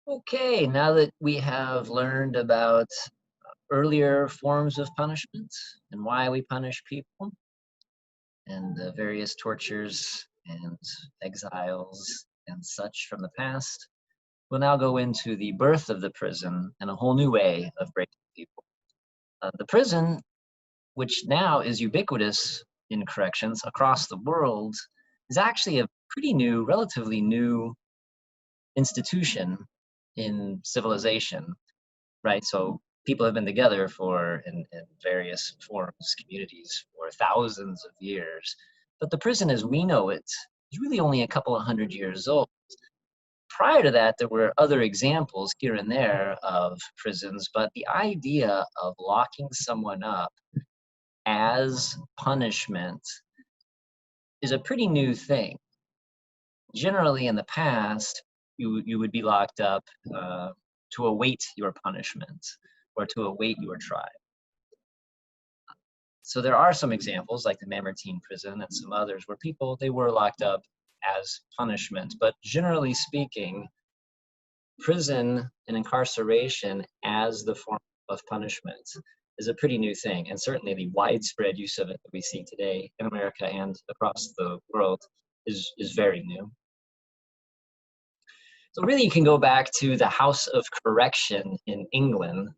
Okay, now that we have learned about earlier forms of punishment and why we punish people and the various tortures and exiles and such from the past, we'll now go into the birth of the prison and a whole new way of breaking people. The prison, which now is ubiquitous in corrections across the world, is actually a pretty new, relatively new institution in civilization, right? So people have been together in various forms, communities for thousands of years. But the prison as we know it is really only a couple of hundred years old. Prior to that, there were other examples here and there of prisons, but the idea of locking someone up as punishment is a pretty new thing. Generally, in the past, you would be locked up to await your punishment or to await your trial. So there are some examples like the Mamertine prison and some others where people, they were locked up as punishment. But generally speaking, prison and incarceration as the form of punishment is a pretty new thing. And certainly the widespread use of it that we see today in America and across the world is very new. So really you can go back to the House of Correction in England.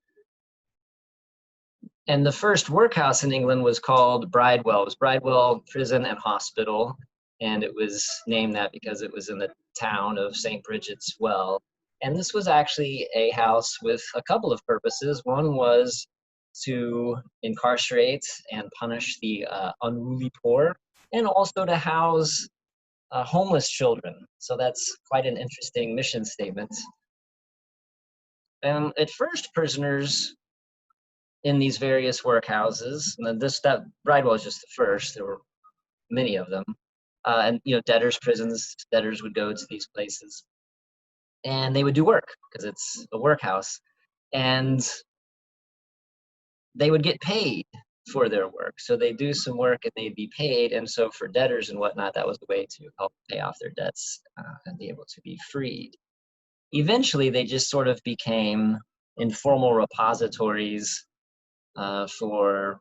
And the first workhouse in England was called Bridewell. It was Bridewell Prison and Hospital, and it was named that because it was in the town of St. Bridget's Well. And this was actually a house with a couple of purposes. One was to incarcerate and punish the unruly poor, and also to house homeless children. So that's quite an interesting mission statement. And at first, prisoners in these various workhouses, and that Bridewell was just the first. There were many of them, and debtors' prisons. Debtors would go to these places, and they would do work because it's a workhouse, and they would get paid for their work. So they do some work and they'd be paid. And so for debtors and whatnot, that was the way to help pay off their debts and be able to be freed. Eventually, they just sort of became informal repositories for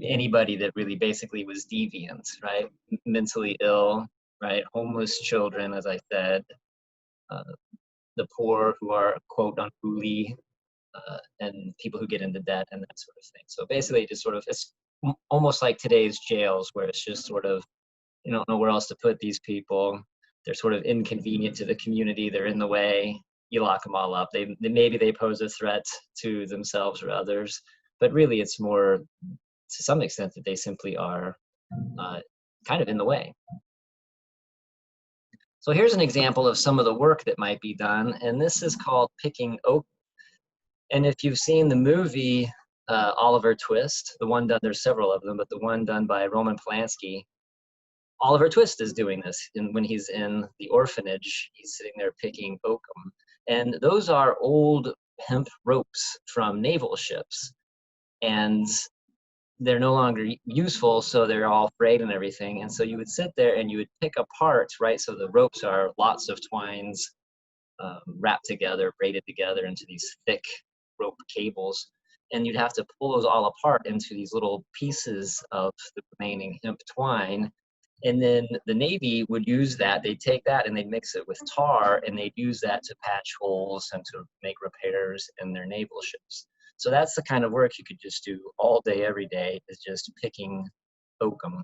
anybody that really basically was deviant, right? Mentally ill, right? Homeless children, as I said, uh, the poor who are, quote, unruly, and people who get into debt and that sort of thing. So basically, just sort of, it's almost like today's jails, where it's just sort of, you don't know where else to put these people. They're sort of inconvenient to the community. They're in the way. You lock them all up. Maybe they pose a threat to themselves or others, but really it's more to some extent that they simply are kind of in the way. So here's an example of some of the work that might be done, and this is called picking oak. And if you've seen the movie Oliver Twist, the one done, there's several of them, but the one done by Roman Polanski, Oliver Twist is doing this. And when he's in the orphanage, he's sitting there picking oakum. And those are old hemp ropes from naval ships. And they're no longer useful, so they're all frayed and everything. And so you would sit there and you would pick apart, right? So the ropes are lots of twines wrapped together, braided together into these thick rope cables. And you'd have to pull those all apart into these little pieces of the remaining hemp twine. And then the Navy would use that. They'd take that and they'd mix it with tar, and they'd use that to patch holes and to make repairs in their naval ships. So that's the kind of work you could just do all day, every day, is just picking oakum.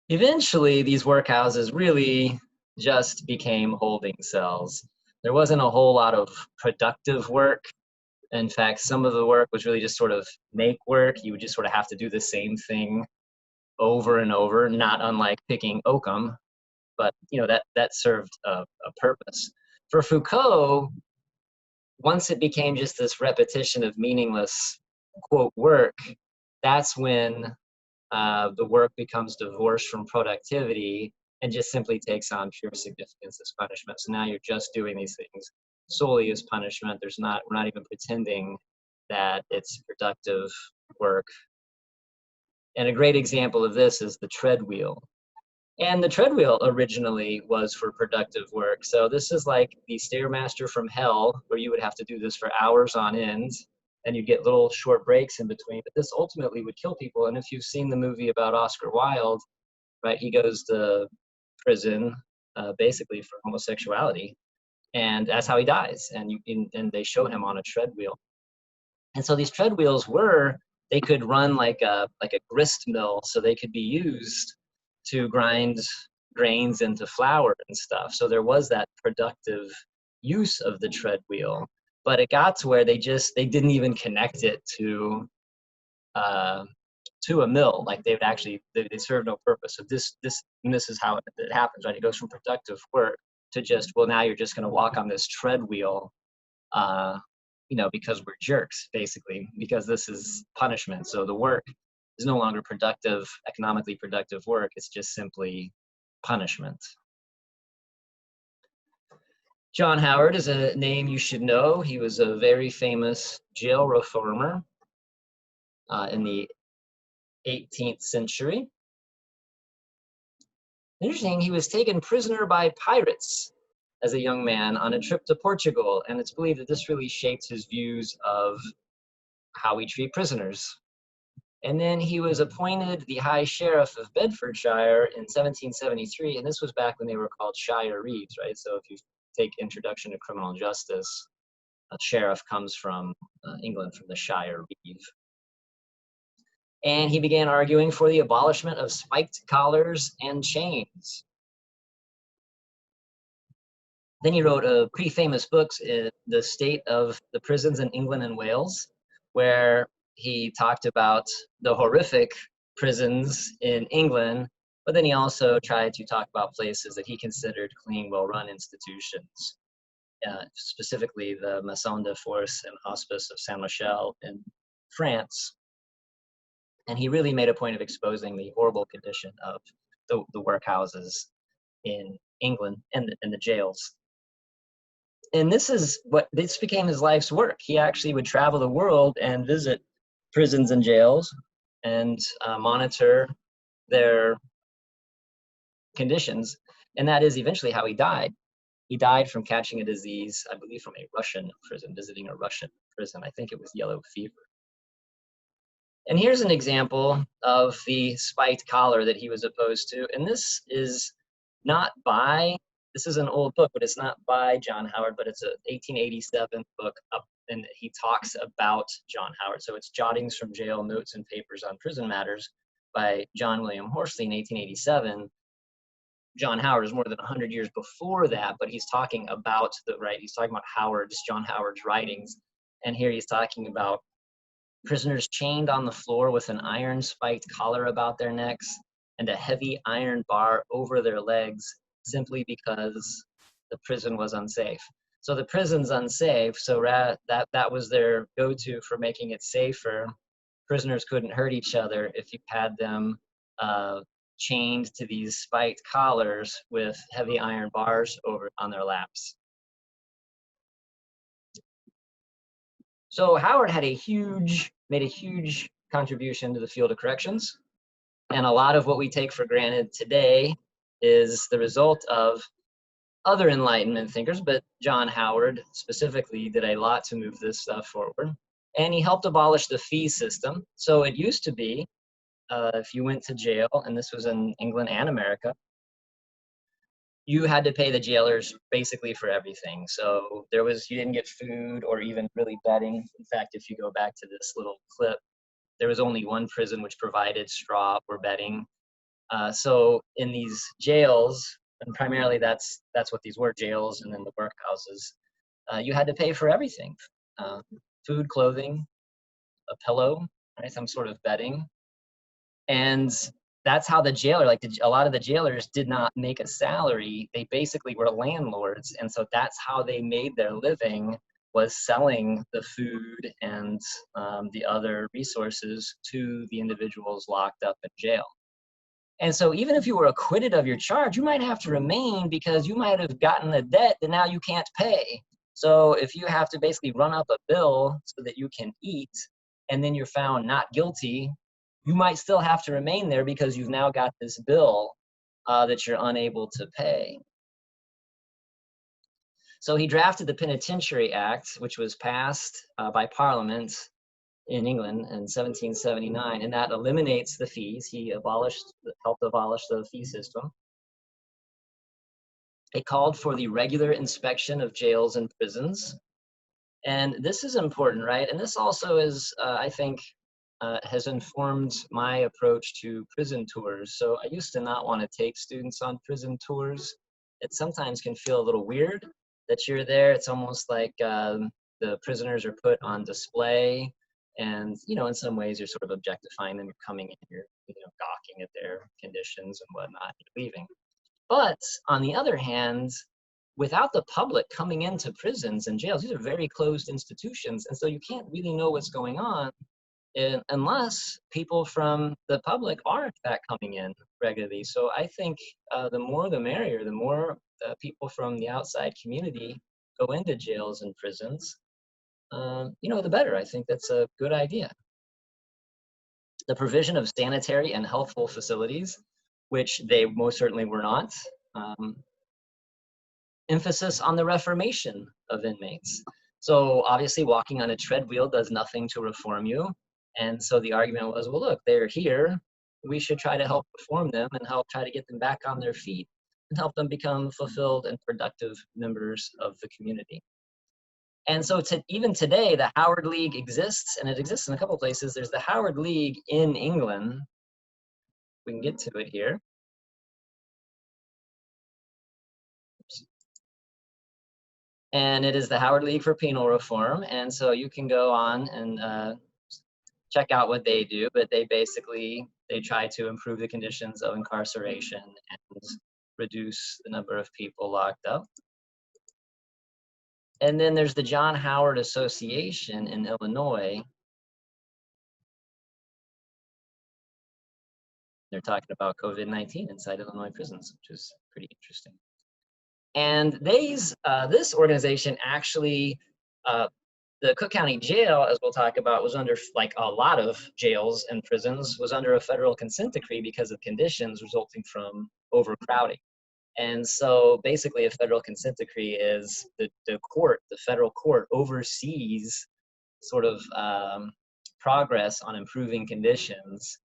Eventually, these workhouses really just became holding cells. There wasn't a whole lot of productive work. In fact, some of the work was really just sort of make work. You would just sort of have to do the same thing over and over, not unlike picking oakum, but that served a purpose. For Foucault, once it became just this repetition of meaningless, quote, work, that's when the work becomes divorced from productivity and just simply takes on pure significance as punishment. So now you're just doing these things solely as punishment. We're not even pretending that it's productive work. And a great example of this is the treadwheel. And the treadwheel originally was for productive work. So this is like the Stairmaster from hell, where you would have to do this for hours on end, and you get little short breaks in between. But this ultimately would kill people. And if you've seen the movie about Oscar Wilde, right, he goes to prison basically for homosexuality, and that's how he dies. And they show him on a treadwheel. And so these treadwheels they could run like a grist mill, so they could be used to grind grains into flour and stuff. So there was that productive use of the treadwheel, but it got to where they didn't even connect it uh, to a mill. Like they serve no purpose. So this is how it happens, right? It goes from productive work to just, well, now you're just going to walk on this treadwheel, because we're jerks, basically, because this is punishment. So the work is no longer productive, economically productive work. It's just simply punishment. John Howard is a name you should know. He was a very famous jail reformer in the 18th century. Interesting, he was taken prisoner by pirates as a young man on a trip to Portugal, and it's believed that this really shaped his views of how we treat prisoners. And then he was appointed the High Sheriff of Bedfordshire in 1773, and this was back when they were called shire reeves, right? So if you take Introduction to Criminal Justice, a sheriff comes from England, from the shire reeve. And he began arguing for the abolishment of spiked collars and chains. Then he wrote pretty famous books, The State of the Prisons in England and Wales, where he talked about the horrific prisons in England, but then he also tried to talk about places that he considered clean, well-run institutions, specifically the Maison de Force and Hospice of Saint Michel in France. And he really made a point of exposing the horrible condition of the workhouses in England and the jails. And this became his life's work. He actually would travel the world and visit prisons and jails and monitor their conditions. And that is eventually how he died. He died from catching a disease, I believe from a Russian prison, visiting a Russian prison. I think it was yellow fever. And here's an example of the spiked collar that he was opposed to. And this is an old book, but it's not by John Howard, but it's an 1887 book, and he talks about John Howard. So it's Jottings from Jail, Notes and Papers on Prison Matters by John William Horsley in 1887. John Howard is more than 100 years before that, but he's talking about John Howard's writings. And here he's talking about prisoners chained on the floor with an iron spiked collar about their necks and a heavy iron bar over their legs, simply because the prison was unsafe. So the prison's unsafe, so that was their go-to for making it safer. Prisoners couldn't hurt each other if you had them chained to these spiked collars with heavy iron bars on their laps. So Howard made a huge contribution to the field of corrections. And a lot of what we take for granted today is the result of other Enlightenment thinkers, but John Howard specifically did a lot to move this stuff forward. And he helped abolish the fee system. So it used to be, if you went to jail, and this was in England and America, you had to pay the jailers basically for everything. So you didn't get food or even really bedding. In fact, if you go back to this little clip, there was only one prison which provided straw or bedding. So in these jails, and primarily that's what these were, jails and then the workhouses, you had to pay for everything. Food, clothing, a pillow, right, some sort of bedding. And that's how the jailer, a lot of the jailers did not make a salary. They basically were landlords. And so that's how they made their living, was selling the food and the other resources to the individuals locked up in jail. And so even if you were acquitted of your charge, you might have to remain because you might have gotten a debt that now you can't pay. So if you have to basically run up a bill so that you can eat, and then you're found not guilty, you might still have to remain there because you've now got this bill that you're unable to pay. So he drafted the Penitentiary Act, which was passed by Parliament in England in 1779, and that eliminates the fees. He helped abolish the fee system. It called for the regular inspection of jails and prisons. And this is important, right? And this also is, I think, has informed my approach to prison tours. So I used to not want to take students on prison tours. It sometimes can feel a little weird that you're there. It's almost like the prisoners are put on display. And, in some ways you're sort of objectifying them. You're coming in, you're, gawking at their conditions and whatnot, you're leaving. But on the other hand, without the public coming into prisons and jails, these are very closed institutions. And so you can't really know what's going on unless people from the public are in fact coming in regularly. So I think the more the merrier, the more people from the outside community go into jails and prisons, the better. I think that's a good idea. The provision of sanitary and healthful facilities, which they most certainly were not. Emphasis on the reformation of inmates. So obviously walking on a treadwheel does nothing to reform you. And so the argument was, well, look, they're here. We should try to help reform them and help try to get them back on their feet and help them become fulfilled and productive members of the community. And so even today, the Howard League exists, and it exists in a couple places. There's the Howard League in England. We can get to it here. And it is the Howard League for Penal Reform. And so you can go on and check out what they do, but they try to improve the conditions of incarceration and reduce the number of people locked up. And then there's the John Howard Association in Illinois. They're talking about COVID-19 inside Illinois prisons, which is pretty interesting. And this organization actually, the Cook County Jail, as we'll talk about, was under, like a lot of jails and prisons, was under a federal consent decree because of conditions resulting from overcrowding. And so basically a federal consent decree is the federal court oversees sort of progress on improving conditions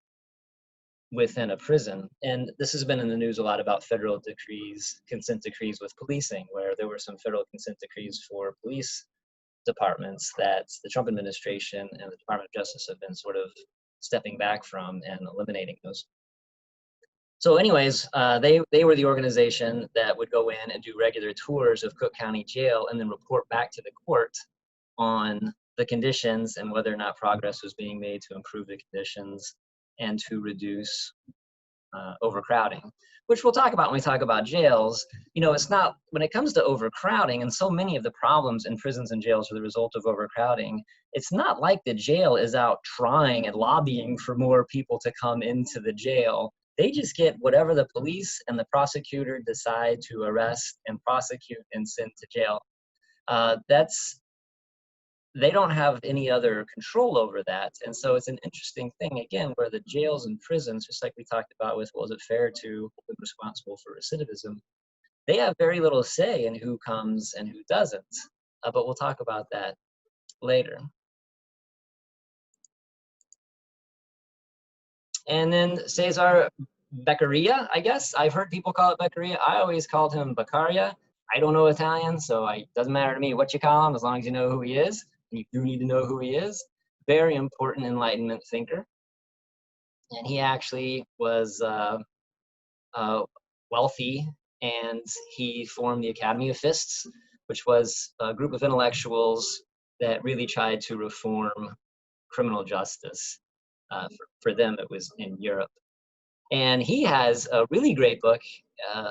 within a prison. And this has been in the news a lot about federal decrees, consent decrees with policing, where there were some federal consent decrees for police departments that the Trump administration and the Department of Justice have been sort of stepping back from and eliminating those. So anyways, they were the organization that would go in and do regular tours of Cook County Jail and then report back to the court on the conditions and whether or not progress was being made to improve the conditions and to reduce overcrowding, which we'll talk about when we talk about jails. It's not, when it comes to overcrowding, and so many of the problems in prisons and jails are the result of overcrowding, it's not like the jail is out trying and lobbying for more people to come into the jail. They just get whatever the police and the prosecutor decide to arrest and prosecute and send to jail. They don't have any other control over that. And so it's an interesting thing, again, where the jails and prisons, just like we talked about with, well, is it fair to hold responsible for recidivism? They have very little say in who comes and who doesn't. But we'll talk about that later. And then Cesar Beccaria, I guess. I've heard people call it Beccaria. I always called him Beccaria. I don't know Italian, so it doesn't matter to me what you call him, as long as you know who he is. And you do need to know who he is. Very important Enlightenment thinker. And he actually was wealthy, and he formed the Academy of Fists, which was a group of intellectuals that really tried to reform criminal justice. For them, it was in Europe. And he has a really great book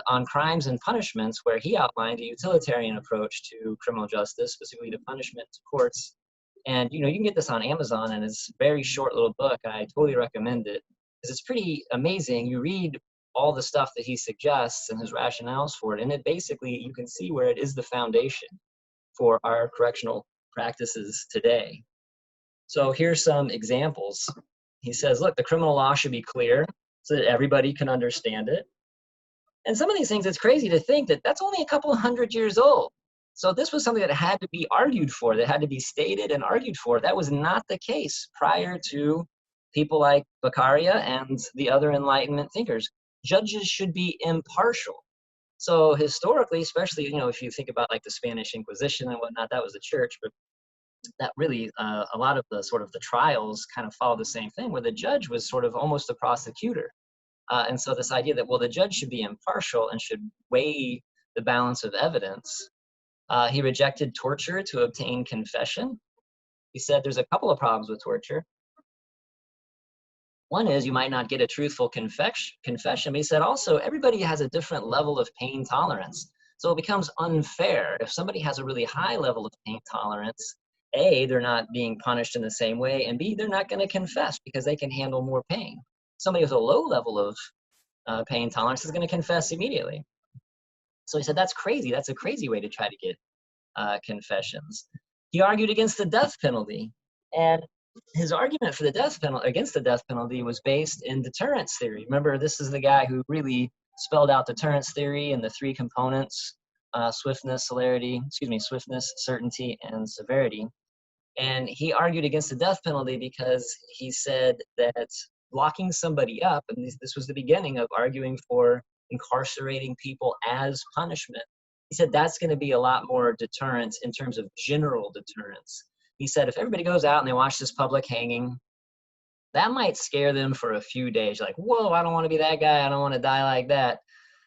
on crimes and punishments, where he outlined a utilitarian approach to criminal justice, specifically to punishment, to courts. And you can get this on Amazon, and it's a very short little book. I totally recommend it because it's pretty amazing. You read all the stuff that he suggests and his rationales for it, and it basically, you can see where it is the foundation for our correctional practices today. So here's some examples. He says, look, the criminal law should be clear so that everybody can understand it. And some of these things, it's crazy to think that that's only a couple of hundred years old. So this was something that had to be argued for, that had to be stated and argued for. That was not the case prior to people like Beccaria and the other Enlightenment thinkers. Judges should be impartial. So historically, especially, if you think about like the Spanish Inquisition and whatnot, that was the church, but that really, a lot of the sort of the trials kind of follow the same thing, where the judge was sort of almost a prosecutor. And so this idea that, well, the judge should be impartial and should weigh the balance of evidence. He rejected torture to obtain confession. He said there's a couple of problems with torture. One is you might not get a truthful confession, but he said also everybody has a different level of pain tolerance. So it becomes unfair. If somebody has a really high level of pain tolerance, A, they're not being punished in the same way, and B, they're not going to confess because they can handle more pain. Somebody with a low level of pain tolerance is going to confess immediately. So he said that's crazy. That's a crazy way to try to get confessions. He argued against the death penalty, and his argument for the death penalty against the death penalty was based in deterrence theory. Remember, this is the guy who really spelled out deterrence theory and the three components: swiftness, certainty, and severity. And he argued against the death penalty because he said that locking somebody up, and this was the beginning of arguing for incarcerating people as punishment. He said that's going to be a lot more deterrence in terms of general deterrence. He said if everybody goes out and they watch this public hanging, that might scare them for a few days. Like, whoa, I don't want to be that guy. I don't want to die like that.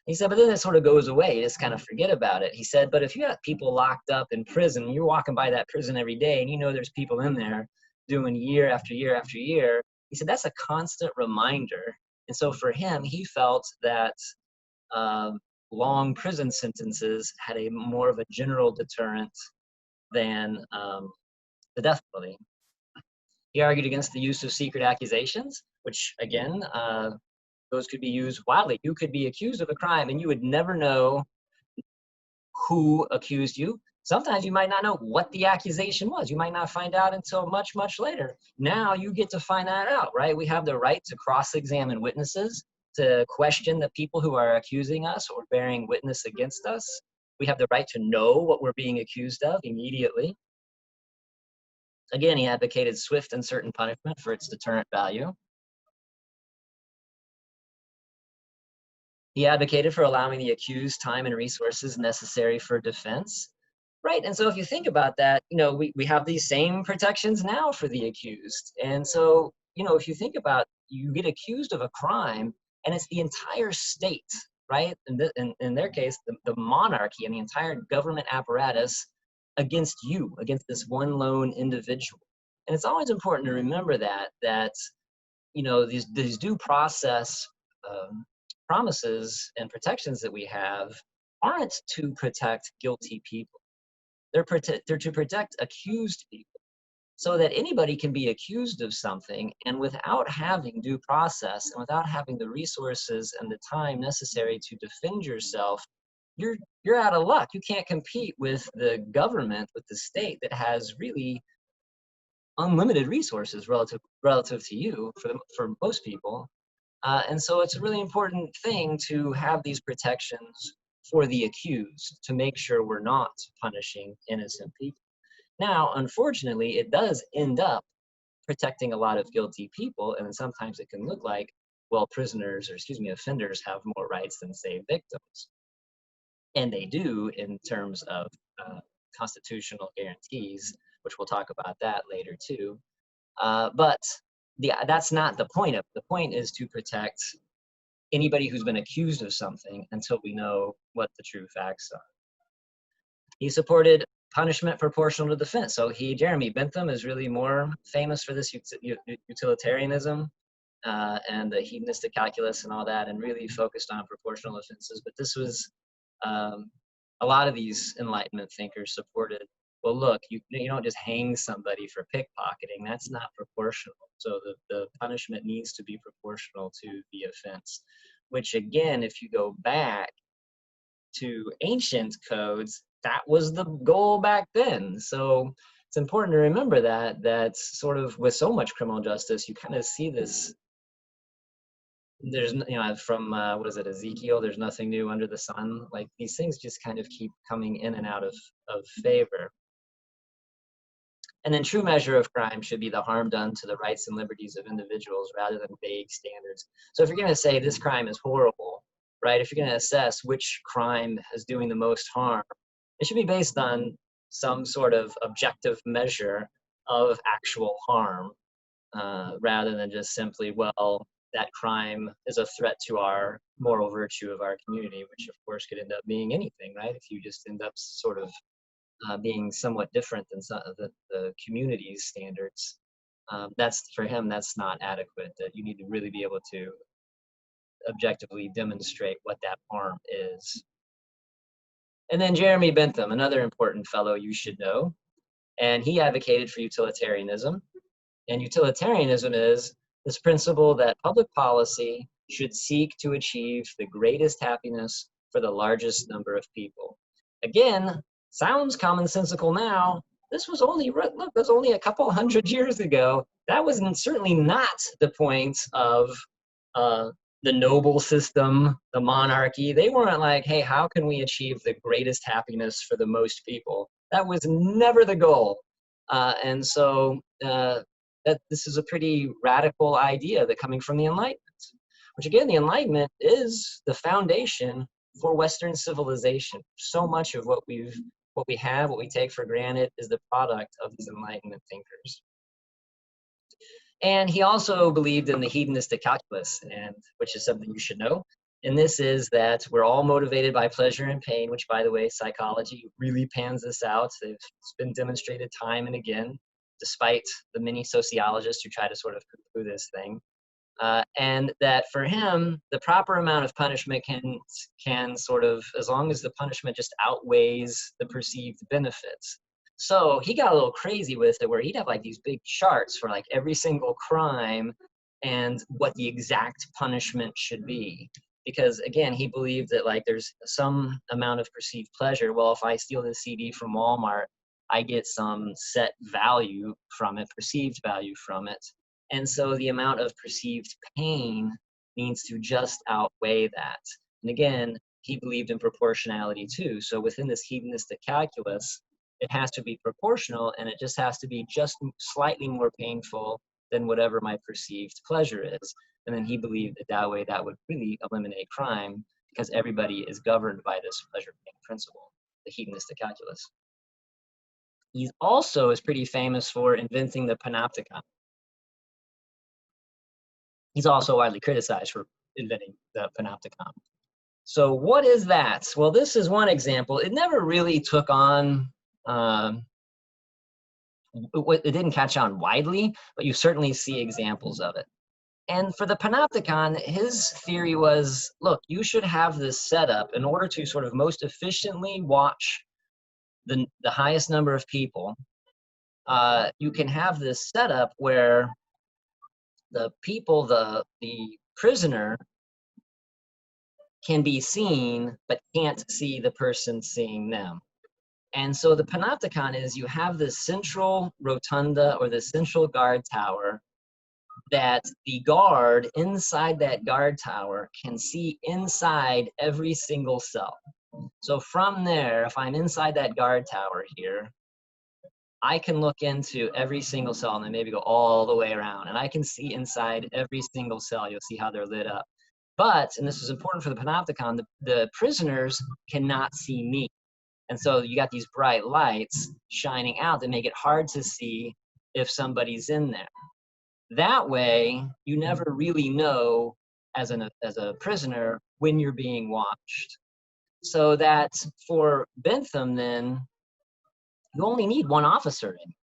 He said, but then it sort of goes away. You just kind of forget about it. He said, but if you got people locked up in prison, you're walking by that prison every day and you know there's people in there doing year after year after year. He said, that's a constant reminder. And so for him, he felt that long prison sentences had a more of a general deterrent than the death penalty. He argued against the use of secret accusations, which again, those could be used widely. You could be accused of a crime and you would never know who accused you. Sometimes you might not know what the accusation was. You might not find out until much, much later. Now you get to find that out, right? We have the right to cross-examine witnesses, to question the people who are accusing us or bearing witness against us. We have the right to know what we're being accused of immediately. Again, he advocated swift and certain punishment for its deterrent value. He advocated for allowing the accused time and resources necessary for defense. Right, and so if you think about that, we have these same protections now for the accused. And so, if you think about, you get accused of a crime, and it's the entire state, right? In their case, the monarchy and the entire government apparatus against you, against this one lone individual. And it's always important to remember that these due process promises and protections that we have aren't to protect guilty people. They're to protect accused people, so that anybody can be accused of something, and without having due process and without having the resources and the time necessary to defend yourself, you're out of luck. You can't compete with the government, with the state that has really unlimited resources relative to you for most people. And so it's a really important thing to have these protections for the accused, to make sure we're not punishing innocent people. Now, unfortunately, it does end up protecting a lot of guilty people, and sometimes it can look like, well, offenders have more rights than, say, victims. And they do in terms of constitutional guarantees, which we'll talk about that later too. But that's not the point of it. The point is to protect anybody who's been accused of something until we know what the true facts are. He supported punishment proportional to defense. So Jeremy Bentham is really more famous for this utilitarianism and the hedonistic calculus and all that, and really focused on proportional offenses. But this was, a lot of these Enlightenment thinkers supported, well, look, you don't just hang somebody for pickpocketing. That's not proportional. So the punishment needs to be proportional to the offense, which again, if you go back to ancient codes, that was the goal back then. So it's important to remember that sort of with so much criminal justice, you kind of see this there's, from, what is it, Ezekiel, there's nothing new under the sun. Like, these things just kind of keep coming in and out of favor. And then true measure of crime should be the harm done to the rights and liberties of individuals rather than vague standards. So if you're going to say this crime is horrible, right? If you're going to assess which crime is doing the most harm, it should be based on some sort of objective measure of actual harm, rather than just simply, well, that crime is a threat to our moral virtue of our community, which of course could end up being anything, right? If you just end up sort of being somewhat different than some of the community's standards, that's, for him, that's not adequate. That you need to really be able to objectively demonstrate what that harm is. And then Jeremy Bentham, another important fellow you should know, and he advocated for utilitarianism. And utilitarianism is this principle that public policy should seek to achieve the greatest happiness for the largest number of people. Again, sounds commonsensical now. This was only, look, that was only a couple hundred years ago. That was certainly not the point of the noble system, the monarchy. They weren't like, hey, how can we achieve the greatest happiness for the most people? That was never the goal. And so that this is a pretty radical idea that coming from the Enlightenment, which again, the Enlightenment is the foundation for Western civilization. So much of what we have, what we take for granted, is the product of these Enlightenment thinkers. And he also believed in the hedonistic calculus, and which is something you should know. And this is that we're all motivated by pleasure and pain, which, by the way, psychology really pans this out. It's been demonstrated time and again, despite the many sociologists who try to sort of poo-poo this thing. And that for him, the proper amount of punishment can sort of, as long as the punishment just outweighs the perceived benefits. So he got a little crazy with it, where he'd have like these big charts for like every single crime and what the exact punishment should be. Because again, he believed that like there's some amount of perceived pleasure. Well, if I steal this CD from Walmart, I get some set value from it, perceived value from it. And so the amount of perceived pain needs to just outweigh that. And again, he believed in proportionality too. So within this hedonistic calculus, it has to be proportional, and it just has to be just slightly more painful than whatever my perceived pleasure is. And then he believed that way that would really eliminate crime, because everybody is governed by this pleasure-pain principle, the hedonistic calculus. He also is pretty famous for inventing the panopticon. He's also widely criticized for inventing the panopticon. So what is that? Well, this is one example. It never really took on, it didn't catch on widely, but you certainly see examples of it. And for the panopticon, his theory was, look, you should have this setup in order to sort of most efficiently watch the highest number of people. You can have this setup where the people, the prisoner, can be seen, but can't see the person seeing them. And so the panopticon is, you have this central rotunda or the central guard tower that the guard inside that guard tower can see inside every single cell. So from there, if I'm inside that guard tower here, I can look into every single cell and then maybe go all the way around, and I can see inside every single cell. You'll see how they're lit up. But, and this is important for the panopticon, the prisoners cannot see me. And so you got these bright lights shining out that make it hard to see if somebody's in there. That way, you never really know as a prisoner when you're being watched. So that for Bentham, then, you only need one officer in.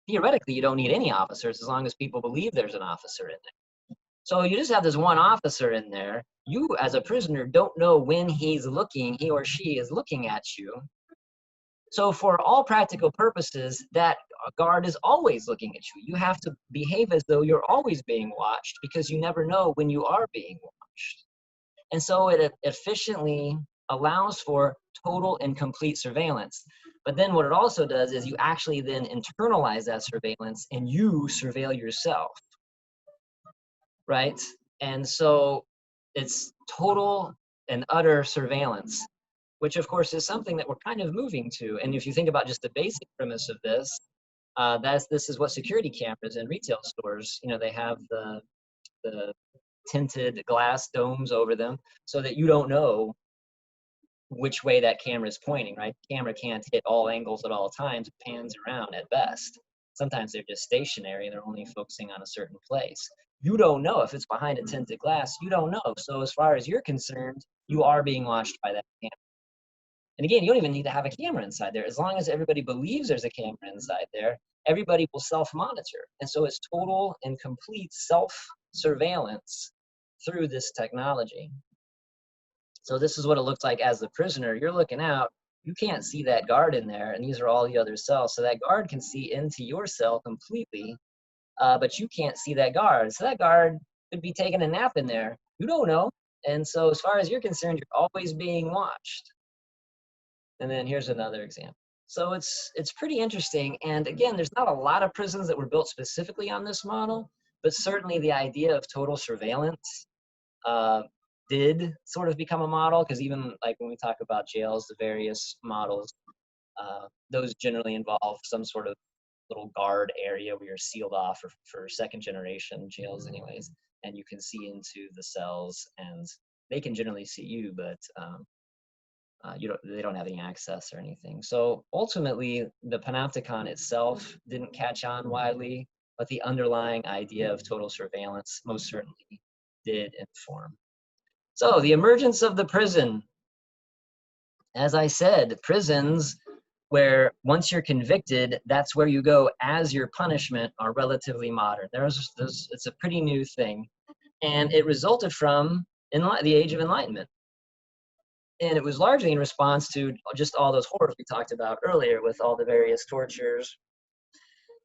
Theoretically, you don't need any officers as long as people believe there's an officer in there. So you just have this one officer in there. You, as a prisoner, don't know when he or she is looking at you. So for all practical purposes, that guard is always looking at you. You have to behave as though you're always being watched, because you never know when you are being watched. And so it efficiently allows for total and complete surveillance. But then what it also does is you actually then internalize that surveillance and you surveil yourself, right? And so it's total and utter surveillance, which of course is something that we're kind of moving to. And if you think about just the basic premise of this, this is what security cameras in retail stores, they have the tinted glass domes over them so that you don't know which way that camera is pointing, right? The camera can't hit all angles at all times. It pans around at best. Sometimes they're just stationary. They're only focusing on a certain place. You don't know if it's behind a tinted glass. You don't know. So as far as you're concerned, you are being watched by that camera. And again, you don't even need to have a camera inside there. As long as everybody believes there's a camera inside there, everybody will self-monitor. And so it's total and complete self-surveillance through this technology. So this is what it looks like as the prisoner. You're looking out, you can't see that guard in there, and these are all the other cells. So that guard can see into your cell completely, but you can't see that guard. So that guard could be taking a nap in there. You don't know. And so as far as you're concerned, you're always being watched. And then here's another example. So it's pretty interesting. And again, there's not a lot of prisons that were built specifically on this model, but certainly the idea of total surveillance did sort of become a model, because even like when we talk about jails, the various models, those generally involve some sort of little guard area where you're sealed off for second generation jails anyways, and you can see into the cells and they can generally see you, but they don't have any access or anything. So ultimately, the panopticon itself didn't catch on widely, but the underlying idea of total surveillance most certainly did inform. So the emergence of the prison. As I said, prisons where once you're convicted, that's where you go as your punishment are relatively modern. It's a pretty new thing. And it resulted from the Age of Enlightenment. And it was largely in response to just all those horrors we talked about earlier with all the various tortures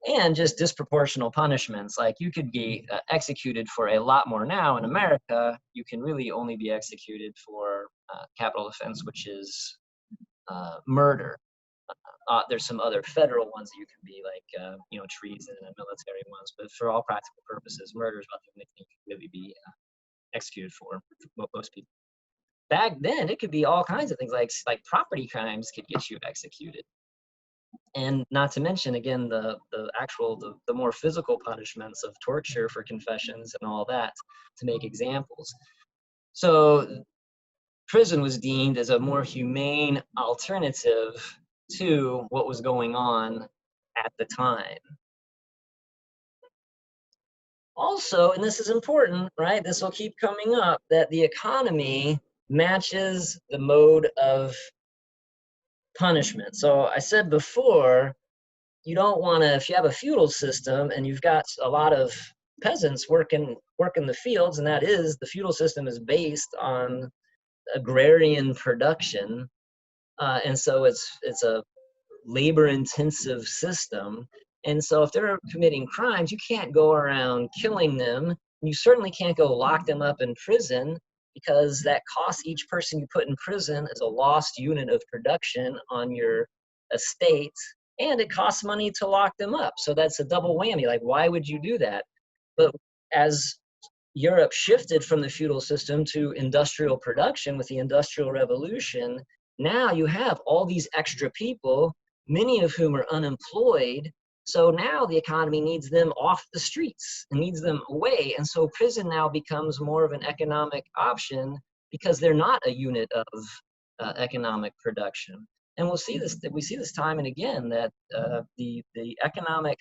and just disproportional punishments. Like you could be executed for a lot more now in America. You can really only be executed for capital offense, which is murder. There's some other federal ones that you can be like, treason and military ones, but for all practical purposes, murder is about the only thing you can really be executed for most people. Back then, it could be all kinds of things like property crimes could get you executed. And not to mention, again, the more physical punishments of torture for confessions and all that, to make examples. So prison was deemed as a more humane alternative to what was going on at the time. Also, and this is important, right? This will keep coming up, that the economy matches the mode of punishment. So I said before, you don't want to, if you have a feudal system and you've got a lot of peasants working the fields, and that is, the feudal system is based on agrarian production, and so it's a labor-intensive system. And so if they're committing crimes, you can't go around killing them. You certainly can't go lock them up in prison, because that costs each person you put in prison as a lost unit of production on your estate, and it costs money to lock them up. So that's a double whammy. Like, why would you do that? But as Europe shifted from the feudal system to industrial production with the Industrial Revolution, now you have all these extra people, many of whom are unemployed. So now the economy needs them off the streets and needs them away. And so prison now becomes more of an economic option, because they're not a unit of economic production. And we see this time and again, that the economic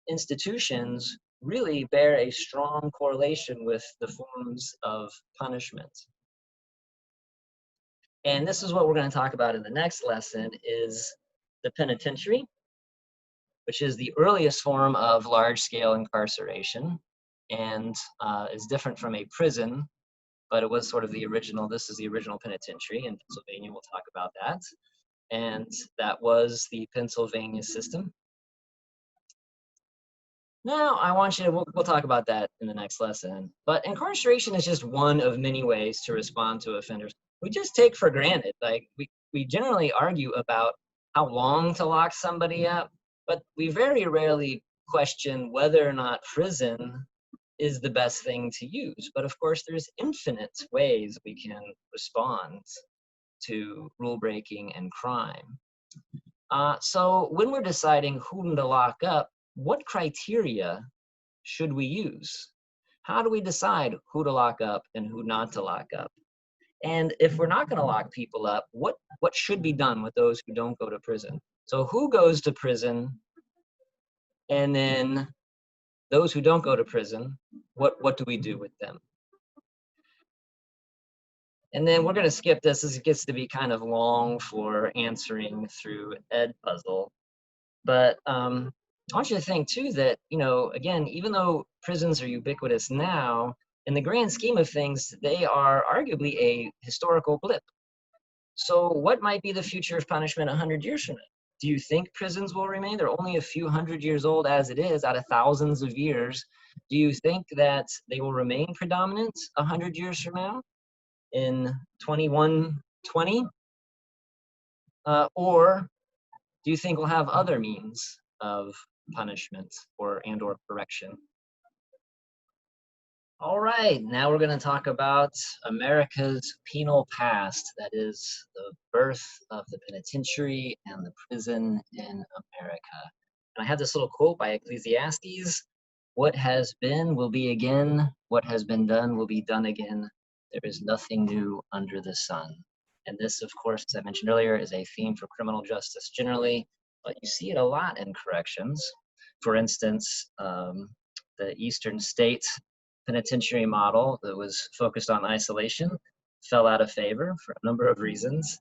institutions really bear a strong correlation with the forms of punishment. And this is what we're going to talk about in the next lesson, is the penitentiary, which is the earliest form of large-scale incarceration, and is different from a prison, but it was sort of the original. This is the original penitentiary in Pennsylvania. We'll talk about that. And that was the Pennsylvania system. Now, I want you to, we'll talk about that in the next lesson. But incarceration is just one of many ways to respond to offenders. We just take for granted, like we generally argue about how long to lock somebody up, but we very rarely question whether or not prison is the best thing to use. But of course, there's infinite ways we can respond to rule breaking and crime. So when we're deciding whom to lock up, what criteria should we use? How do we decide who to lock up and who not to lock up? And if we're not going to lock people up, what should be done with those who don't go to prison? So who goes to prison? And then those who don't go to prison, what do we do with them? And then we're going to skip this as it gets to be kind of long for answering through Edpuzzle. But I want you to think too that, again, even though prisons are ubiquitous now, in the grand scheme of things, they are arguably a historical blip. So what might be the future of punishment 100 years from now? Do you think prisons will remain? They're only a few hundred years old as it is, out of thousands of years. Do you think that they will remain predominant 100 years from now in 2120? Or do you think we'll have other means of punishment or correction? All right, now we're going to talk about America's penal past. That is the birth of the penitentiary and the prison in America. And I have this little quote by Ecclesiastes: "What has been will be again. What has been done will be done again. There is nothing new under the sun." And this, of course, as I mentioned earlier, is a theme for criminal justice generally, but you see it a lot in corrections. For instance, the Eastern State Penitentiary model that was focused on isolation fell out of favor for a number of reasons.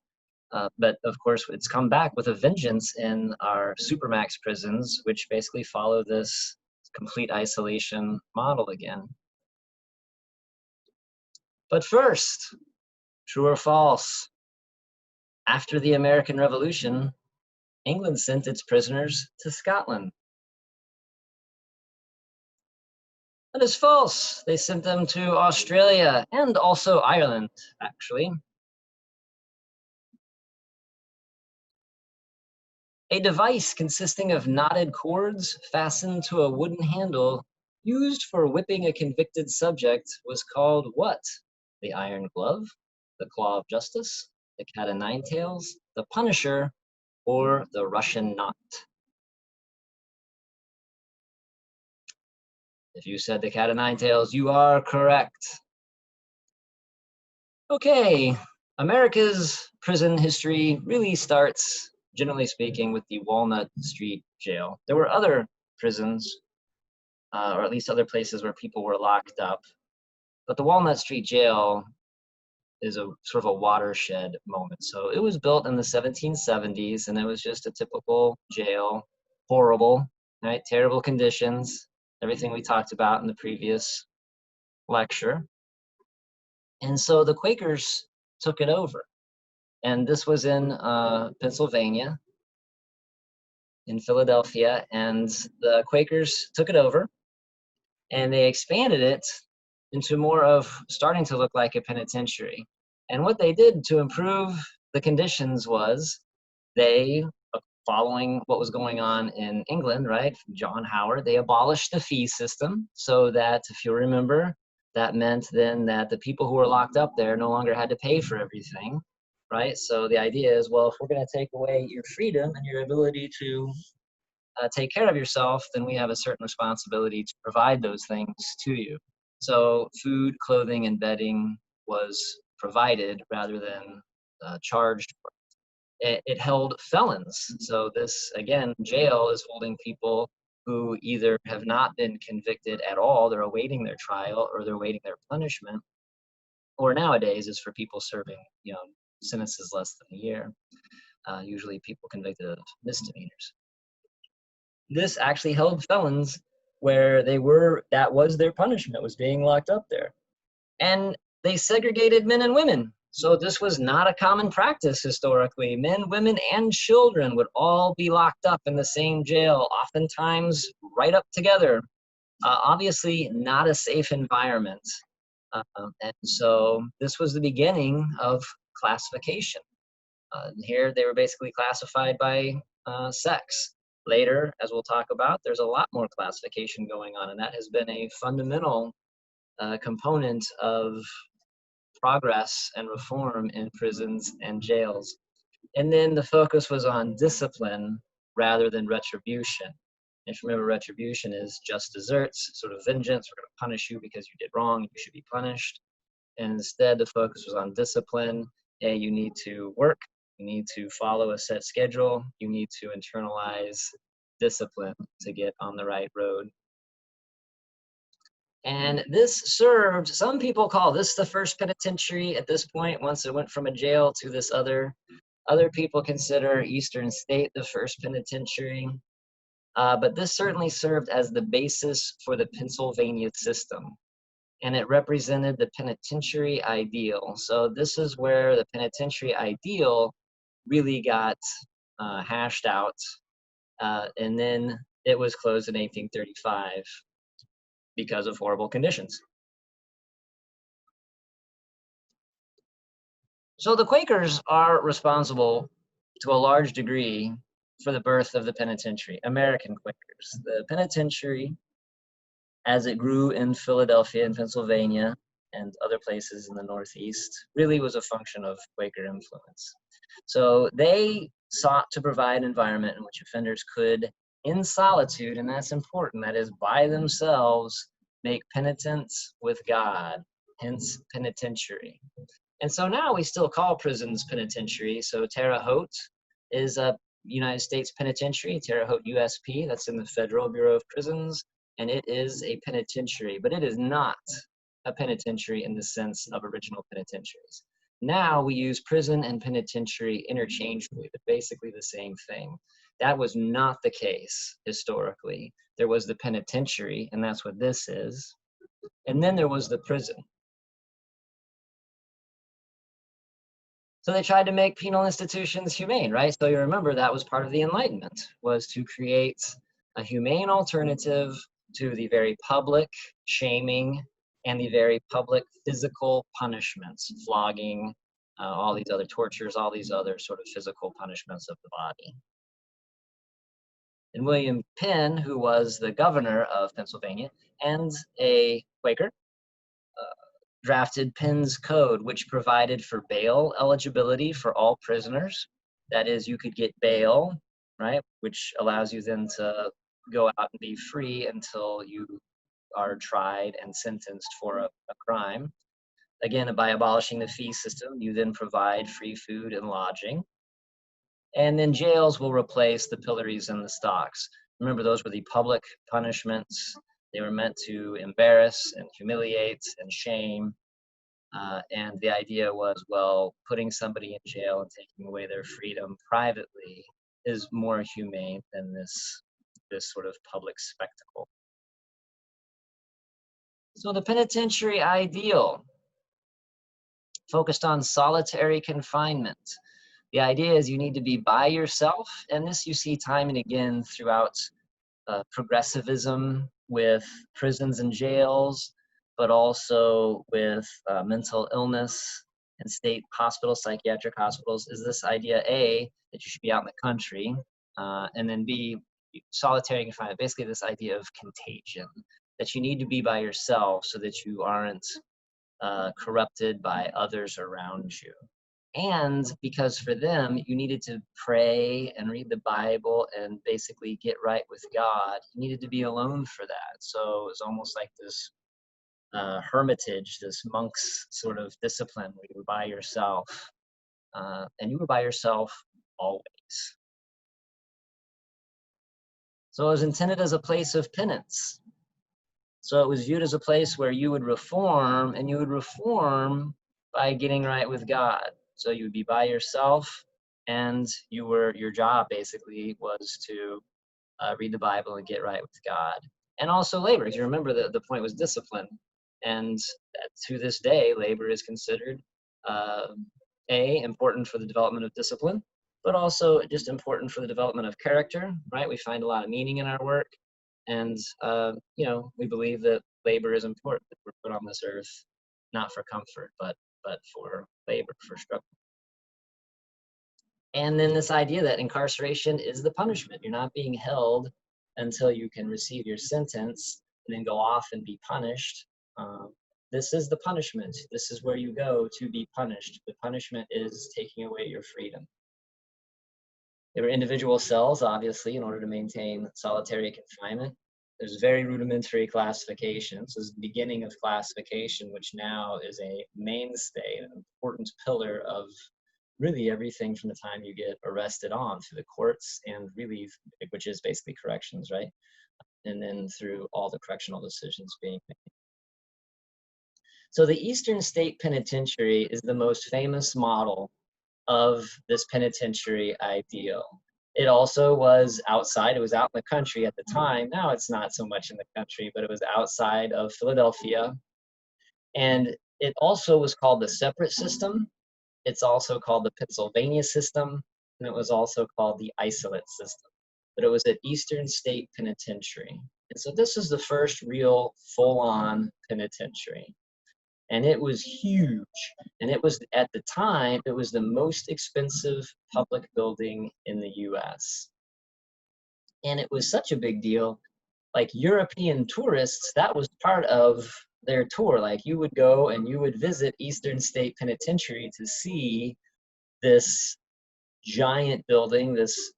But of course, it's come back with a vengeance in our supermax prisons, which basically follow this complete isolation model again. But first, true or false? After the American Revolution, England sent its prisoners to Scotland. That is false. They sent them to Australia and also Ireland, actually. A device consisting of knotted cords fastened to a wooden handle used for whipping a convicted subject was called what? The iron glove, the claw of justice, the cat o' nine tails, the Punisher, or the Russian knot? If you said the cat o' nine tails, you are correct. Okay, America's prison history really starts, generally speaking, with the Walnut Street Jail. There were other prisons, or at least other places where people were locked up, but the Walnut Street Jail is a sort of a watershed moment. So it was built in the 1770s, and it was just a typical jail, horrible, right? Terrible conditions, everything we talked about in the previous lecture. And so the Quakers took it over. And this was in Pennsylvania, in Philadelphia, and the Quakers took it over, and they expanded it into more of starting to look like a penitentiary. And what they did to improve the conditions was they, following what was going on in England, right, John Howard, they abolished the fee system so that, if you remember, that meant then that the people who were locked up there no longer had to pay for everything, right? So the idea is, well, if we're going to take away your freedom and your ability to take care of yourself, then we have a certain responsibility to provide those things to you. So food, clothing, and bedding was provided rather than charged for. It held felons. So this, again, jail is holding people who either have not been convicted at all, they're awaiting their trial, or they're awaiting their punishment, or nowadays is for people serving, sentences less than a year, usually people convicted of misdemeanors. This actually held felons where that was their punishment, was being locked up there. And they segregated men and women. So this was not a common practice historically. Men, women, and children would all be locked up in the same jail, oftentimes right up together. Obviously not a safe environment. And so this was the beginning of classification. Here they were basically classified by sex. Later, as we'll talk about, there's a lot more classification going on, and that has been a fundamental component of progress and reform in prisons and jails. And then the focus was on discipline rather than retribution. If you remember, retribution is just desserts, sort of vengeance. We're going to punish you because you did wrong. You should be punished. And instead, the focus was on discipline. Hey, you need to work. You need to follow a set schedule. You need to internalize discipline to get on the right road. And this served, some people call this the first penitentiary at this point, once it went from a jail to this other. Other people consider Eastern State the first penitentiary. But this certainly served as the basis for the Pennsylvania system. And it represented the penitentiary ideal. So this is where the penitentiary ideal really got hashed out. And then it was closed in 1835 because of horrible conditions. So the Quakers are responsible to a large degree for the birth of the penitentiary, American Quakers. The penitentiary, as it grew in Philadelphia and Pennsylvania and other places in the Northeast, really was a function of Quaker influence. So they sought to provide an environment in which offenders could, in solitude, and that's important, that is by themselves, make penitence with God, hence penitentiary. And so now we still call prisons penitentiary. So Terre Haute is a United States penitentiary, Terre Haute USP, that's in the Federal Bureau of Prisons, and it is a penitentiary, but it is not a penitentiary in the sense of original penitentiaries. Now we use prison and penitentiary interchangeably, but basically the same thing. That was not the case historically. There was the penitentiary, and that's what this is. And then there was the prison. So they tried to make penal institutions humane, right? So you remember that was part of the Enlightenment, was to create a humane alternative to the very public shaming and the very public physical punishments, flogging, all these other tortures, all these other sort of physical punishments of the body. And William Penn, who was the governor of Pennsylvania and a Quaker, drafted Penn's Code, which provided for bail eligibility for all prisoners. That is, you could get bail, right, which allows you then to go out and be free until you are tried and sentenced for a crime. Again, by abolishing the fee system, you then provide free food and lodging. And then jails will replace the pillories and the stocks. Remember, those were the public punishments. They were meant to embarrass and humiliate and shame. And the idea was, well, putting somebody in jail and taking away their freedom privately is more humane than this sort of public spectacle. So the penitentiary ideal focused on solitary confinement. The idea is you need to be by yourself, and this you see time and again throughout progressivism with prisons and jails, but also with mental illness and state hospitals, psychiatric hospitals, is this idea, A, that you should be out in the country, and then B, solitary confinement, basically this idea of contagion, that you need to be by yourself so that you aren't corrupted by others around you. And because for them, you needed to pray and read the Bible and basically get right with God. You needed to be alone for that. So it was almost like this hermitage, this monk's sort of discipline where you were by yourself. And you were by yourself always. So it was intended as a place of penance. So it was viewed as a place where you would reform, and you would reform by getting right with God. So you would be by yourself, and your job basically was to read the Bible and get right with God. And also labor, because you remember that the point was discipline. And to this day, labor is considered important for the development of discipline, but also just important for the development of character, right? We find a lot of meaning in our work. And, we believe that labor is important. We're put on this earth not for comfort, but for labor, for struggle. And then this idea that incarceration is the punishment. You're not being held until you can receive your sentence and then go off and be punished. This is the punishment. This is where you go to be punished. The punishment is taking away your freedom. There were individual cells, obviously, in order to maintain solitary confinement. There's very rudimentary classification. So this is the beginning of classification, which now is a mainstay, an important pillar of really everything from the time you get arrested on through the courts and really, which is basically corrections, right? And then through all the correctional decisions being made. So the Eastern State Penitentiary is the most famous model of this penitentiary ideal. It also was outside, it was out in the country at the time. Now it's not so much in the country, but it was outside of Philadelphia. And it also was called the separate system. It's also called the Pennsylvania system, and it was also called the isolate system. But it was at Eastern State Penitentiary. And so this is the first real full-on penitentiary. And it was huge. And it was, at the time, it was the most expensive public building in the US. And it was such a big deal. Like European tourists, that was part of their tour. Like you would go and you would visit Eastern State Penitentiary to see this giant building, this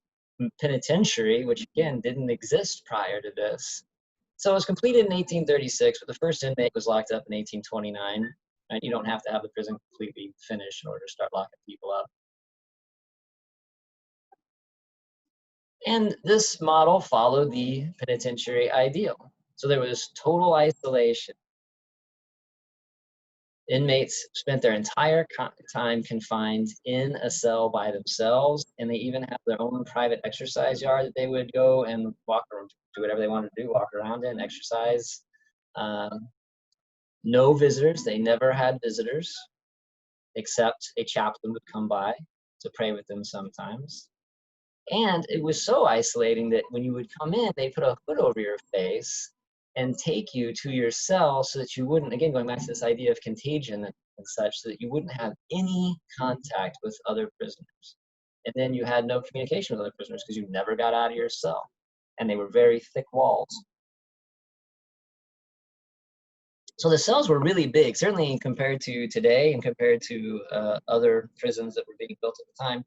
penitentiary, which again didn't exist prior to this. So it was completed in 1836, but the first inmate was locked up in 1829. And you don't have to have the prison completely finished in order to start locking people up. And this model followed the penitentiary ideal. So there was total isolation. Inmates spent their entire time confined in a cell by themselves, and they even have their own private exercise yard that they would go and walk around, do whatever they wanted to do, walk around in, exercise. No visitors. They never had visitors, except a chaplain would come by to pray with them sometimes. And it was so isolating that when you would come in, they put a hood over your face and take you to your cell so that you wouldn't, again, going back to this idea of contagion and such, so that you wouldn't have any contact with other prisoners. And then you had no communication with other prisoners because you never got out of your cell. And they were very thick walls. So the cells were really big, certainly compared to today and compared to other prisons that were being built at the time.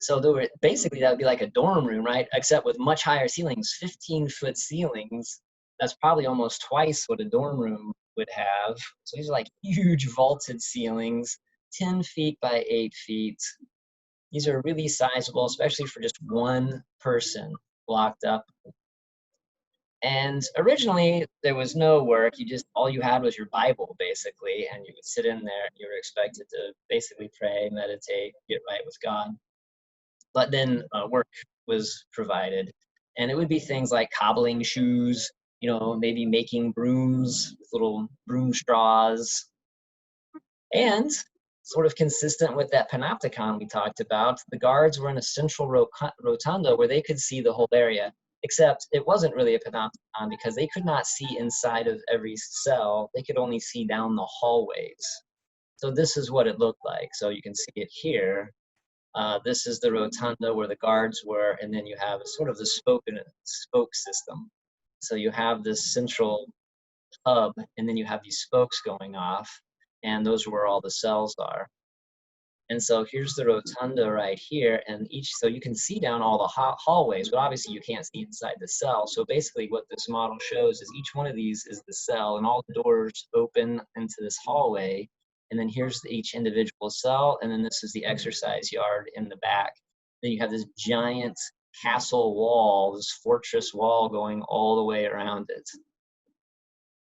So there were, basically that would be like a dorm room, right? Except with much higher ceilings, 15-foot ceilings. That's probably almost twice what a dorm room would have. So these are like huge vaulted ceilings, 10 feet by 8 feet. These are really sizable, especially for just one person locked up. And originally there was no work. All you had was your Bible basically, and you would sit in there and you were expected to basically pray, meditate, get right with God. But then work was provided, and it would be things like cobbling shoes, maybe making brooms with little broom straws. And sort of consistent with that panopticon we talked about, the guards were in a central rotunda where they could see the whole area, except it wasn't really a panopticon because they could not see inside of every cell. They could only see down the hallways. So this is what it looked like. So you can see it here. This is the rotunda where the guards were, and then you have sort of the spoke system. So you have this central hub, and then you have these spokes going off, and those are where all the cells are. And so here's the rotunda right here, and so you can see down all the hallways, but obviously you can't see inside the cell. So basically what this model shows is each one of these is the cell, and all the doors open into this hallway. And then here's each individual cell, and then this is the exercise yard in the back. Then you have this giant castle wall, this fortress wall going all the way around it.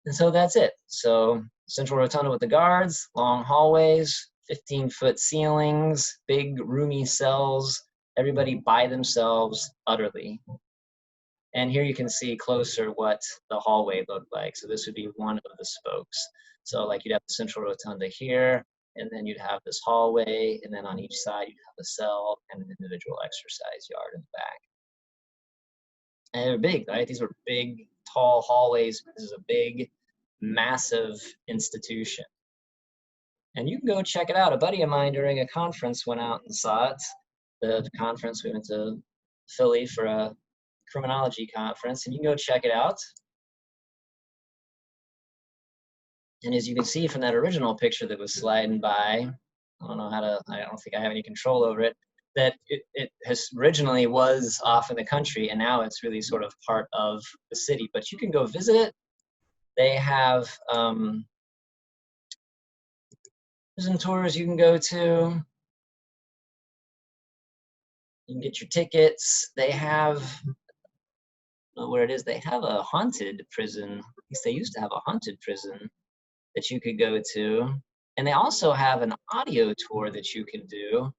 And so that's it. So central rotunda with the guards, long hallways, 15-foot ceilings, big roomy cells, everybody by themselves utterly. And here you can see closer what the hallway looked like. So this would be one of the spokes. So like you'd have the central rotunda here, and then you'd have this hallway, and then on each side you'd have a cell and an individual exercise yard in the back. And they're big, right? These were big, tall hallways. This is a big, massive institution. And you can go check it out. A buddy of mine during a conference went out and saw it. the conference. We went to Philly for a criminology conference, and you can go check it out. And as you can see from that original picture that was sliding by, I don't think I have any control over it, that it has originally was off in the country, and now it's really sort of part of the city. But you can go visit it. They have prison tours you can go to. You can get your tickets. They have, I don't know where it is, they have a haunted prison. At least they used to have a haunted prison that you could go to. And they also have an audio tour that you can do.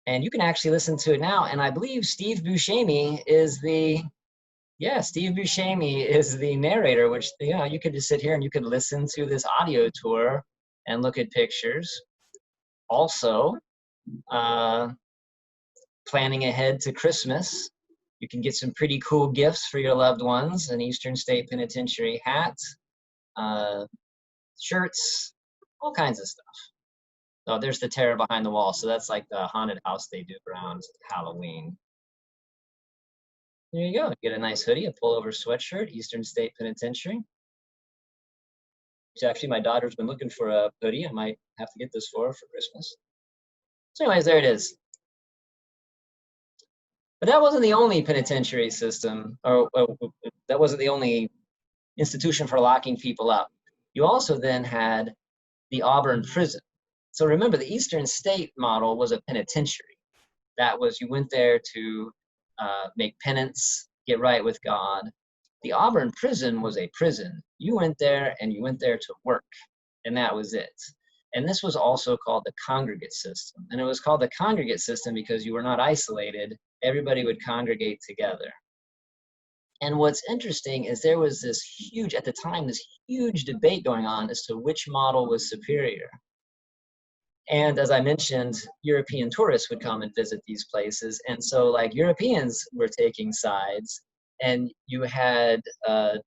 And you can actually listen to it now. And I believe Steve Buscemi is the narrator, which, you could just sit here and you could listen to this audio tour and look at pictures. Also, planning ahead to Christmas, you can get some pretty cool gifts for your loved ones, an Eastern State Penitentiary hat, shirts, all kinds of stuff. Oh, there's the terror behind the wall. So that's like the haunted house they do around Halloween. There you go. Get a nice hoodie, a pullover sweatshirt, Eastern State Penitentiary. So actually, my daughter's been looking for a hoodie. I might have to get this for her for Christmas. So anyways, there it is. But that wasn't the only penitentiary system, or that wasn't the only institution for locking people up. You also then had the Auburn Prison. So remember, the Eastern State model was a penitentiary. That was, you went there to make penance, get right with God. The Auburn Prison was a prison. You went there and you went there to work, and that was it. And this was also called the congregate system. And it was called the congregate system because you were not isolated. Everybody would congregate together. And what's interesting is there was this huge debate going on as to which model was superior. And as I mentioned, European tourists would come and visit these places. And so like Europeans were taking sides, and you had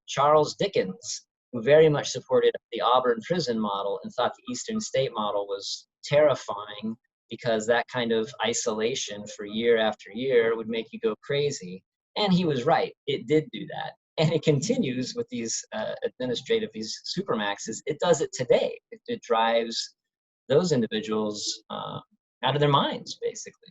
Charles Dickens, who very much supported the Auburn prison model and thought the Eastern State model was terrifying because that kind of isolation for year after year would make you go crazy. And he was right, it did do that. And it continues with these these supermaxes. It does it today. It drives those individuals out of their minds, basically.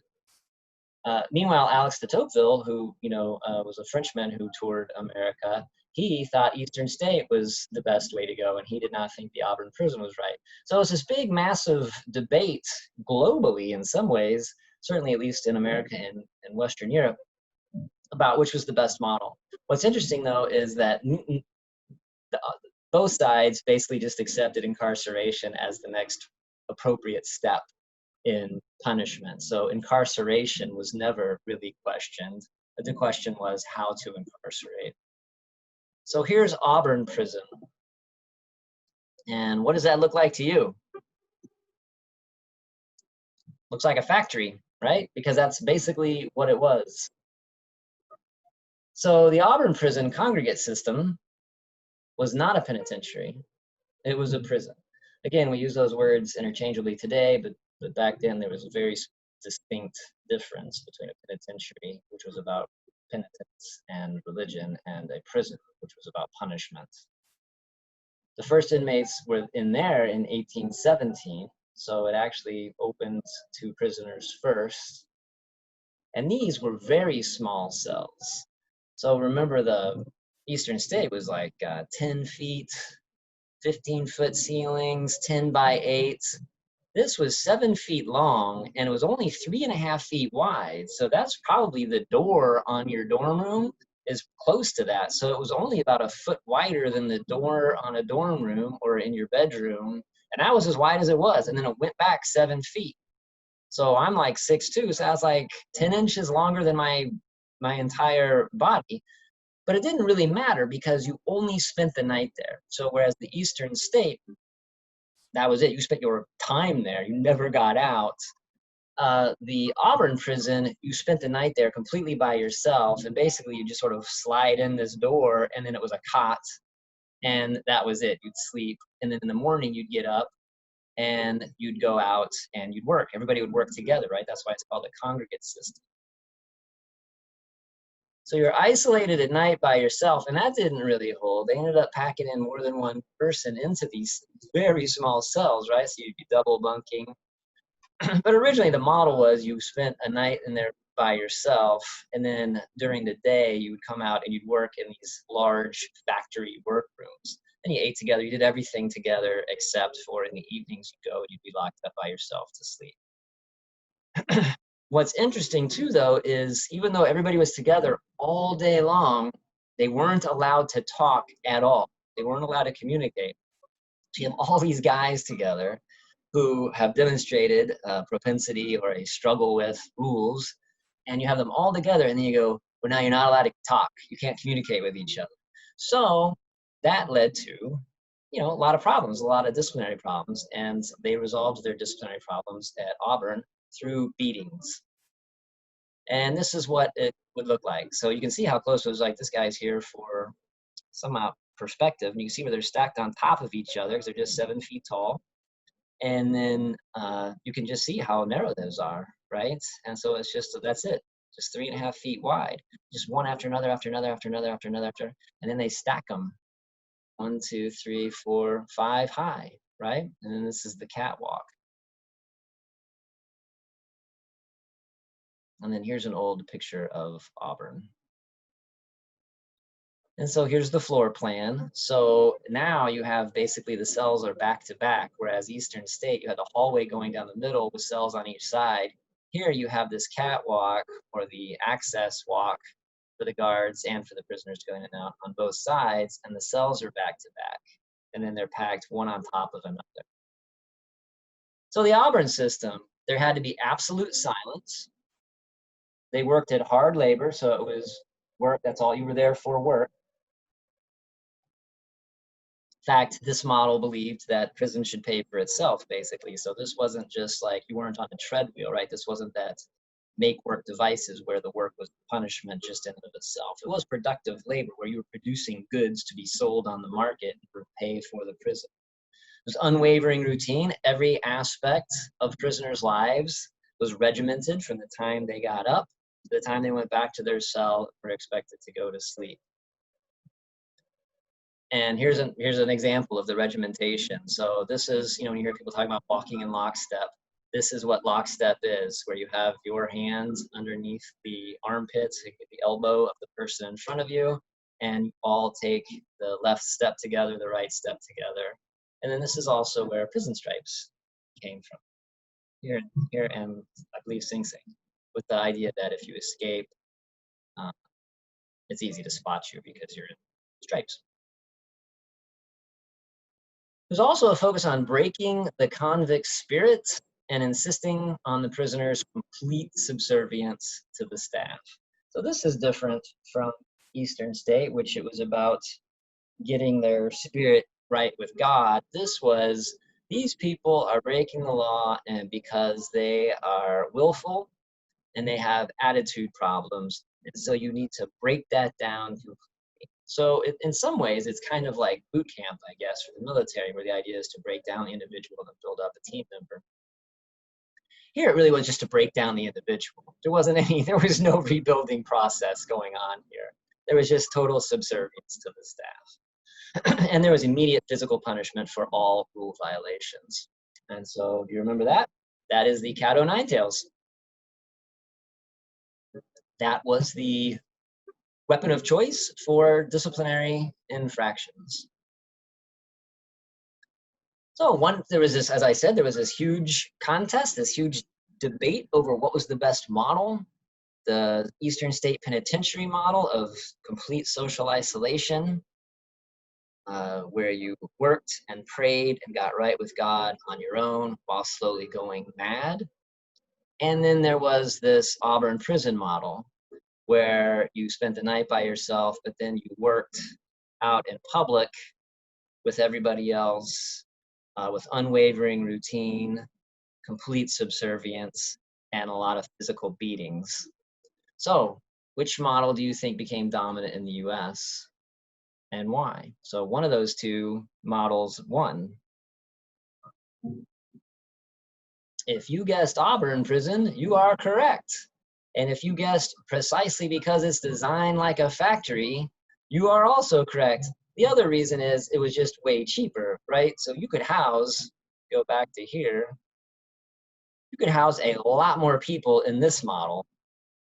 Meanwhile, Alex de Tocqueville, who was a Frenchman who toured America, he thought Eastern State was the best way to go, and he did not think the Auburn prison was right. So it was this big, massive debate globally in some ways, certainly at least in America and Western Europe, about which was the best model. What's interesting, though, is that both sides basically just accepted incarceration as the next appropriate step in punishment. So incarceration was never really questioned. The question was how to incarcerate. So here's Auburn Prison. And what does that look like to you? Looks like a factory, right? Because that's basically what it was. So the Auburn Prison congregate system was not a penitentiary. It was a prison. Again, we use those words interchangeably today, but back then there was a very distinct difference between a penitentiary, which was about penitence and religion, and a prison, which was about punishment. The first inmates were in there in 1817, so it actually opened to prisoners first. And these were very small cells. So remember, the Eastern State was like 10 feet, 15-foot ceilings, 10 by 8. This was 7 feet long, and it was only 3.5 feet wide. So that's probably the door on your dorm room is close to that. So it was only about a foot wider than the door on a dorm room or in your bedroom. And that was as wide as it was. And then it went back 7 feet. So I'm like 6'2", so I was like 10 inches longer than my entire body. But it didn't really matter because you only spent the night there. So whereas the Eastern State, that was it. You spent your time there. You never got out. The Auburn prison, you spent the night there completely by yourself. And basically you just sort of slide in this door, and then it was a cot. And that was it. You'd sleep. And then in the morning you'd get up and you'd go out and you'd work. Everybody would work together, right? That's why it's called a congregate system. So you're isolated at night by yourself, and that didn't really hold. They ended up packing in more than one person into these very small cells, right? So you'd be double bunking. But originally the model was you spent a night in there by yourself, and then during the day you would come out and you'd work in these large factory workrooms. And you ate together, you did everything together, except for in the evenings you'd go and you'd be locked up by yourself to sleep. What's interesting too, though, is even though everybody was together all day long, they weren't allowed to talk at all. They weren't allowed to communicate. So you have all these guys together who have demonstrated a propensity or a struggle with rules, and you have them all together, and then you go, well, now you're not allowed to talk. You can't communicate with each other. So that led to, a lot of problems, a lot of disciplinary problems, and they resolved their disciplinary problems at Auburn through beatings. And this is what it would look like. So you can see how close it was. Like, this guy's here for some perspective, and you can see where they're stacked on top of each other because they're just 7 feet tall. And then you can just see how narrow those are, right? And so it's just, that's it, just 3.5 feet wide, just one after another, after another, after another, after another, and then they stack them 1, 2, 3, 4, 5 high, right? And then this is the catwalk. And then here's an old picture of Auburn. And so here's the floor plan. So now you have basically the cells are back to back, whereas Eastern State, you had the hallway going down the middle with cells on each side. Here you have this catwalk, or the access walk, for the guards and for the prisoners going in and out on both sides, and the cells are back to back. And then they're packed one on top of another. So the Auburn system, there had to be absolute silence. They worked at hard labor, so it was work, that's all you were there for, work. In fact, this model believed that prison should pay for itself, basically. So this wasn't just like you weren't on a treadmill, right? This wasn't that make work devices where the work was punishment just in and of itself. It was productive labor where you were producing goods to be sold on the market for pay for the prison. It was unwavering routine. Every aspect of prisoners' lives was regimented from the time they got up to the time they went back to their cell or expected to go to sleep. And here's an example of the regimentation. So this is, when you hear people talking about walking in lockstep, this is what lockstep is, where you have your hands underneath the armpits, the elbow of the person in front of you, and you all take the left step together, the right step together. And then this is also where prison stripes came from. Here and I believe Sing Sing, with the idea that if you escape, it's easy to spot you because you're in stripes. There's also a focus on breaking the convict spirit and insisting on the prisoner's complete subservience to the staff. So this is different from Eastern State, which it was about getting their spirit right with God. This was, these people are breaking the law and because they are willful and they have attitude problems. And so you need to break that down completely. So in some ways, it's kind of like boot camp, I guess, for the military, where the idea is to break down the individual and build up a team member. Here, it really was just to break down the individual. There was no rebuilding process going on here. There was just total subservience to the staff. And there was immediate physical punishment for all rule violations. And so, do you remember that? That is the cat o' nine tails. That was the weapon of choice for disciplinary infractions. So there was this, as I said, there was this huge contest, this huge debate over what was the best model. The Eastern State Penitentiary model of complete social isolation, where you worked and prayed and got right with God on your own while slowly going mad. And then there was this Auburn Prison model, where you spent the night by yourself, but then you worked out in public with everybody else, with unwavering routine, complete subservience, and a lot of physical beatings. So, which model do you think became dominant in the US and why? So one of those two models won. If you guessed Auburn Prison, you are correct. And if you guessed precisely because it's designed like a factory, you are also correct. The other reason is it was just way cheaper, right? So you could house, go back to here, you could house a lot more people in this model,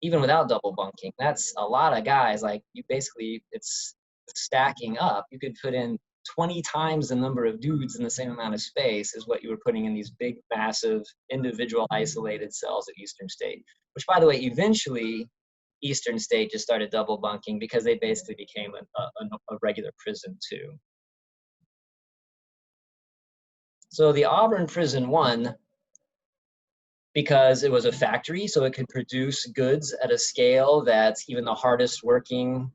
even without double bunking. That's a lot of guys. Like you basically, it's stacking up. You could put in 20 times the number of dudes in the same amount of space as what you were putting in these big, massive, individual, isolated cells at Eastern State. Which, by the way, eventually Eastern State just started double bunking because they basically became a regular prison too. So the Auburn Prison won because it was a factory, so it could produce goods at a scale that even the hardest working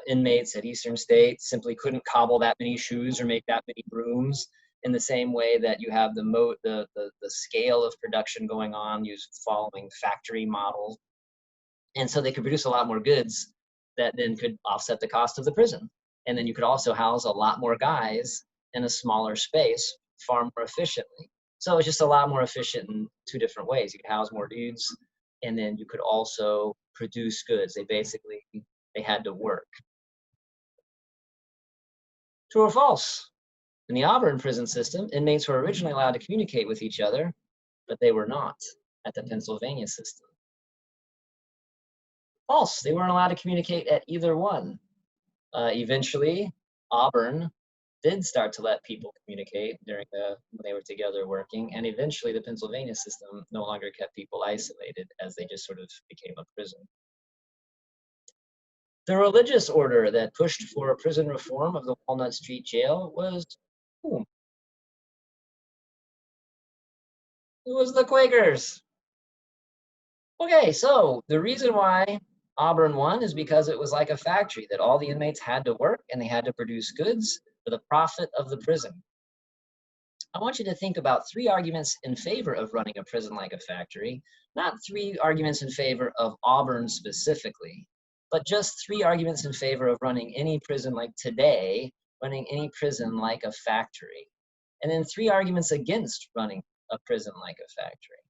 inmates at Eastern State simply couldn't cobble that many shoes or make that many brooms in the same way that you have the scale of production going on used following factory models. And so they could produce a lot more goods that then could offset the cost of the prison. And then you could also house a lot more guys in a smaller space far more efficiently. So it's just a lot more efficient in two different ways. You could house more dudes, and then you could also produce goods. They had to work. True or false? In the Auburn prison system, inmates were originally allowed to communicate with each other, but they were not at the Pennsylvania system. False. They weren't allowed to communicate at either one. Eventually, Auburn did start to let people communicate when they were together working, and eventually the Pennsylvania system no longer kept people isolated as they just sort of became a prison. The religious order that pushed for prison reform of the Walnut Street Jail was whom? It was the Quakers. Okay, so the reason why Auburn won is because it was like a factory that all the inmates had to work and they had to produce goods for the profit of the prison. I want you to think about 3 arguments in favor of running a prison like a factory, not 3 arguments in favor of Auburn specifically, but just 3 arguments in favor of running any prison like today, running any prison like a factory. And then 3 arguments against running a prison like a factory.